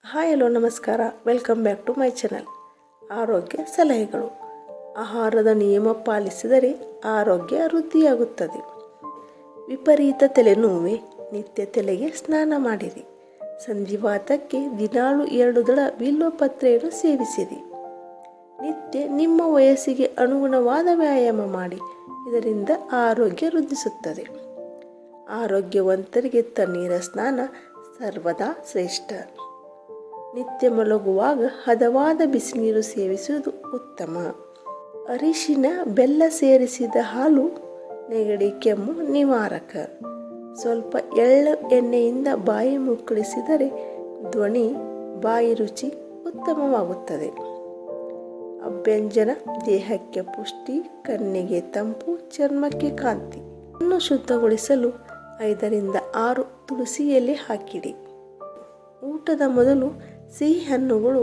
Hi hello ನಮಸ್ಕಾರ, welcome back to my channel. ಆರೋಗ್ಯ ಸಲಹೆಗಳು. ಆಹಾರದ ನಿಯಮ ಪಾಲಿಸಿದರೆ ಆರೋಗ್ಯ ವೃದ್ಧಿಯಾಗುತ್ತದೆ. ವಿಪರೀತ ತಲೆನೋವೆ, ನಿತ್ಯ ತಲೆಗೆ ಸ್ನಾನ ಮಾಡಿರಿ. ಸಂಧಿವಾತಕ್ಕೆ ದಿನಾಲು 2 ದಳ ಬಿಲ್ವಪತ್ರೆಯನ್ನು ಸೇವಿಸಿರಿ. ನಿತ್ಯ ನಿಮ್ಮ ವಯಸ್ಸಿಗೆ ಅನುಗುಣವಾದ ವ್ಯಾಯಾಮ ಮಾಡಿ, ಇದರಿಂದ ಆರೋಗ್ಯ ವೃದ್ಧಿಸುತ್ತದೆ. ಆರೋಗ್ಯವಂತರಿಗೆ ತಣ್ಣೀರ ಸ್ನಾನ ಸರ್ವದಾ ಶ್ರೇಷ್ಠ. ನಿತ್ಯ ಮಲಗುವಾಗ ಹದವಾದ ಬಿಸಿನೀರು ಸೇವಿಸುವುದು ಉತ್ತಮ. ಅರಿಶಿನ, ಬೆಲ್ಲ ಸೇರಿಸಿದ ಹಾಲು ನೆಗಡಿ, ಕೆಮ್ಮು ನಿವಾರಕ. ಸ್ವಲ್ಪ ಎಳ್ಳು ಎಣ್ಣೆಯಿಂದ ಬಾಯಿ ಮುಕ್ಕಳಿಸಿದರೆ ಧ್ವನಿ, ಬಾಯಿ ರುಚಿ ಉತ್ತಮವಾಗುತ್ತದೆ. ಅಭ್ಯಂಜನ ದೇಹಕ್ಕೆ ಪುಷ್ಟಿ, ಕಣ್ಣಿಗೆ ತಂಪು, ಚರ್ಮಕ್ಕೆ ಕಾಂತಿ. ಹಣ್ಣು ಶುದ್ಧಗೊಳಿಸಲು 5 ರಿಂದ 6 ತುಳಸಿ ಎಲೆ ಹಾಕಿಡಿ. ಊಟದ ಮೊದಲು ಸಿಹಿ ಹಣ್ಣುಗಳು,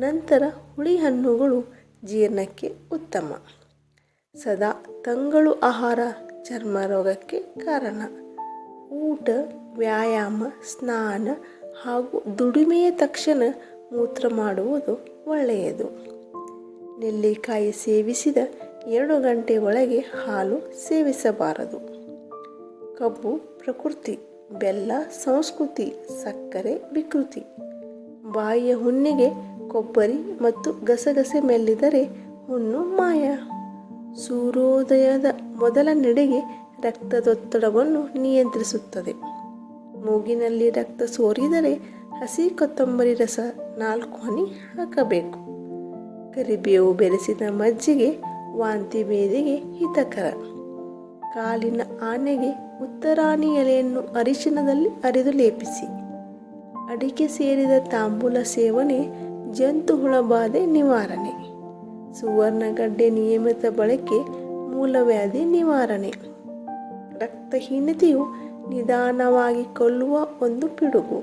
ನಂತರ ಹುಳಿ ಹಣ್ಣುಗಳು ಜೀರ್ಣಕ್ಕೆ ಉತ್ತಮ. ಸದಾ ತಂಗಳು ಆಹಾರ ಚರ್ಮ ರೋಗಕ್ಕೆ ಕಾರಣ. ಊಟ, ವ್ಯಾಯಾಮ, ಸ್ನಾನ ಹಾಗೂ ದುಡಿಮೆಯ ತಕ್ಷಣ ಮೂತ್ರ ಮಾಡುವುದು ಒಳ್ಳೆಯದು. ನೆಲ್ಲಿಕಾಯಿ ಸೇವಿಸಿದ 2 ಗಂಟೆ ಒಳಗೆ ಹಾಲು ಸೇವಿಸಬಾರದು. ಕಬ್ಬು ಪ್ರಕೃತಿ, ಬೆಲ್ಲ ಸಂಸ್ಕೃತಿ, ಸಕ್ಕರೆ ವಿಕೃತಿ. ಬಾಯಿಯ ಹುಣ್ಣಿಗೆ ಕೊಬ್ಬರಿ ಮತ್ತು ಗಸಗಸೆ ಮೆಲ್ಲಿದರೆ ಹುಣ್ಣು ಮಾಯ. ಸೂರ್ಯೋದಯದ ಮೊದಲ ನಡೆಗೆ ರಕ್ತದೊತ್ತಡವನ್ನು ನಿಯಂತ್ರಿಸುತ್ತದೆ. ಮೂಗಿನಲ್ಲಿ ರಕ್ತ ಸೋರಿದರೆ ಹಸಿ ಕೊತ್ತಂಬರಿ ರಸ 4 ಹನಿ ಹಾಕಬೇಕು. ಕರಿಬೇವು ಬೆರೆಸಿದ ಮಜ್ಜಿಗೆ ವಾಂತಿ ಭೇದಿಗೆ ಹಿತಕರ. ಕಾಲಿನ ಆನೆಗೆ ಉತ್ತರಾಣಿ ಎಲೆಯನ್ನು ಅರಿಶಿನದಲ್ಲಿ ಅರೆದು ಲೇಪಿಸಿ. ಅಡಿಕೆ ಸೇರಿದ ತಾಂಬೂಲ ಸೇವನೆ ಜಂತುಹುಳ ಬಾಧೆ ನಿವಾರಣೆ. ಸುವರ್ಣಗಡ್ಡೆ ನಿಯಮಿತ ಬಳಕೆ ಮೂಲವ್ಯಾಧಿ ನಿವಾರಣೆ. ರಕ್ತಹೀನತೆಯು ನಿಧಾನವಾಗಿ ಕೊಲ್ಲುವ ಒಂದು ಪಿಡುಗು.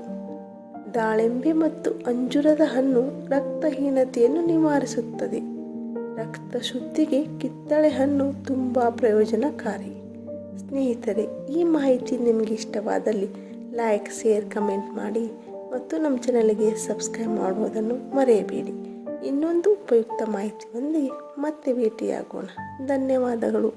ದಾಳಿಂಬೆ ಮತ್ತು ಅಂಜೂರದ ಹಣ್ಣು ರಕ್ತಹೀನತೆಯನ್ನು ನಿವಾರಿಸುತ್ತದೆ. ರಕ್ತ ಶುದ್ಧಿಗೆ ಕಿತ್ತಳೆ ಹಣ್ಣು ತುಂಬ ಪ್ರಯೋಜನಕಾರಿ. ಸ್ನೇಹಿತರೆ, ಈ ಮಾಹಿತಿ ನಿಮಗೆ ಇಷ್ಟವಾದಲ್ಲಿ ಲೈಕ್, ಶೇರ್, ಕಮೆಂಟ್ ಮಾಡಿ ಮತ್ತು ನಮ್ಮ ಚಾನಲ್ಗೆ ಸಬ್ಸ್ಕ್ರೈಬ್ ಮಾಡುವುದನ್ನು ಮರೆಯಬೇಡಿ. ಇನ್ನೊಂದು ಉಪಯುಕ್ತ ಮಾಹಿತಿಯೊಂದಿಗೆ ಮತ್ತೆ ಭೇಟಿಯಾಗೋಣ. ಧನ್ಯವಾದಗಳು.